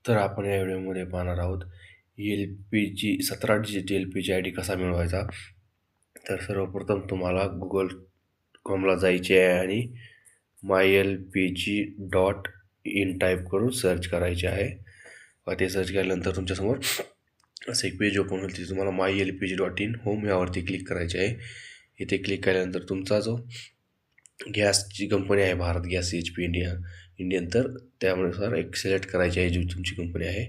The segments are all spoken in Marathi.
तर आपण या व्हिडिओमध्ये पाहणार आहोत LPG 17 डिजिट LPG ID कसा मिळवायचा. तर सर्वप्रथम तुम्हाला Google Chromeला जायचे आहे आणि mylpg.in टाईप करून सर्च करायचे आहे. ते सर्च केल्यानंतर तुमच्यासमोर असं एक पेज ओपन होईल. तिथे तुम्हाला mylpg.in होम यावरती क्लिक करायचे आहे. इथे क्लिक केल्यानंतर तुमचा जो गॅसची कंपनी आहे भारत गॅस HP इंडियन, तर त्यानुसार एक सिलेक्ट करायची आहे जी तुमची कंपनी आहे.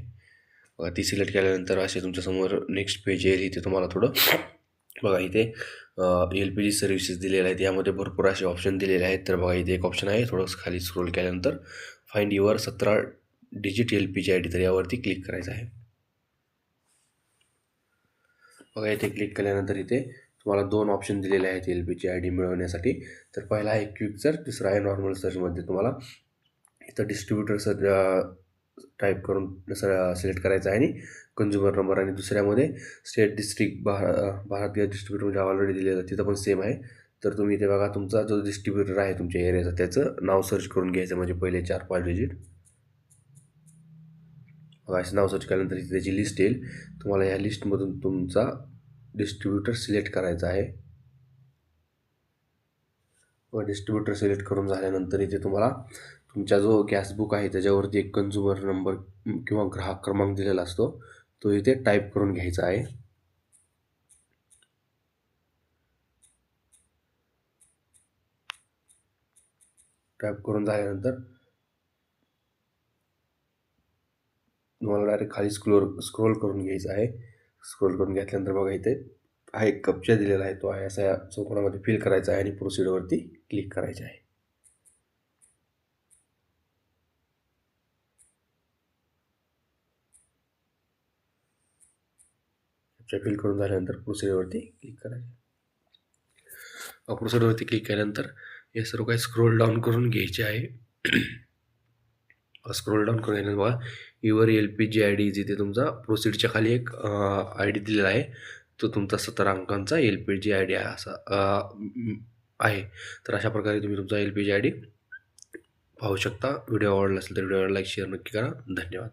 ती सिलेक्ट केल्यानंतर असे तुमच्यासमोर नेक्स्ट पेज येईल. इथे तुम्हाला थोडं बघा इथे LPG सर्व्हिसेस दिलेले आहेत. यामध्ये भरपूर असे ऑप्शन दिलेले आहेत. तर बघा इथे एक ऑप्शन आहे, थोडंसं खाली स्क्रोल केल्यानंतर find your 17 digit LPG ID, तर यावरती क्लिक करायचं आहे. बघा इथे क्लिक केल्यानंतर इथे तुम्हाला दोन ऑप्शन दिलेले आहेत LPG ID मिळवण्यासाठी. तर पहिला आहे क्विक सर्च, दुसरा आहे नॉर्मल सर्चमध्ये. तुम्हाला इथं डिस्ट्रीब्युटर टाईप करून सिलेक्ट करायचं आहे आणि कंझ्युमर नंबर, आणि दुसऱ्यामध्ये state district Bharat gas distributor म्हणजे ऑलरेडी दिलेलं तिथं पण सेम आहे. तर तुम्ही इथे बघा तुमचा जो डिस्ट्रीब्युटर आहे तुमच्या एरियाचा त्याचं नाव सर्च करून घ्यायचं, म्हणजे पहिले 4-5 डिजिट. बघा असं नाव सर्च केल्यानंतर इथे त्याची लिस्ट येईल. तुम्हाला ह्या लिस्टमधून तुमचा डिस्ट्रीब्युटर सिलेक्ट करायचा आहे. व डिस्ट्रीब्युटर सिलेक्ट करून झाल्यानंतर इथे तुम्हाला तुमचा जो गॅस बुक आहे त्याच्यावरती एक कंझ्युमर नंबर किंवा ग्राहक क्रमांक दिलेला असतो, तो इथे टाईप करून घ्यायचा आहे. टाईप करून झाल्यानंतर तुम्हाला डायरेक्ट खाली स्क्रोल करून घ्यायचं आहे. स्क्रोल करून घेतल्यानंतर बघा इथे हा एक कॅप्चा दिलेला आहे, तो आहे असा चौकोनामध्ये फिल करायचा आहे आणि प्रोसीडवरती क्लिक करायचे आहे. फिल करून झाल्यानंतर प्रोसीडरवरती क्लिक करायचं. प्रोसीडरवरती क्लिक केल्यानंतर हे सर्व काही स्क्रोल डाऊन करून घ्यायचे आहे. स्क्रोल डाऊन करून घेण्यास बघा युअर LPG ID, जिथे तुमचा प्रोसीडच्या खाली एक ID दिलेला आहे, तो तुमचा 17 अंकांचा LPG ID आहे असा आहे. तर अशा प्रकारे तुम्ही तुमचा LPG ID पाहू शकता. व्हिडिओ आवडला असेल तर व्हिडिओला लाईक शेअर नक्की करा. धन्यवाद.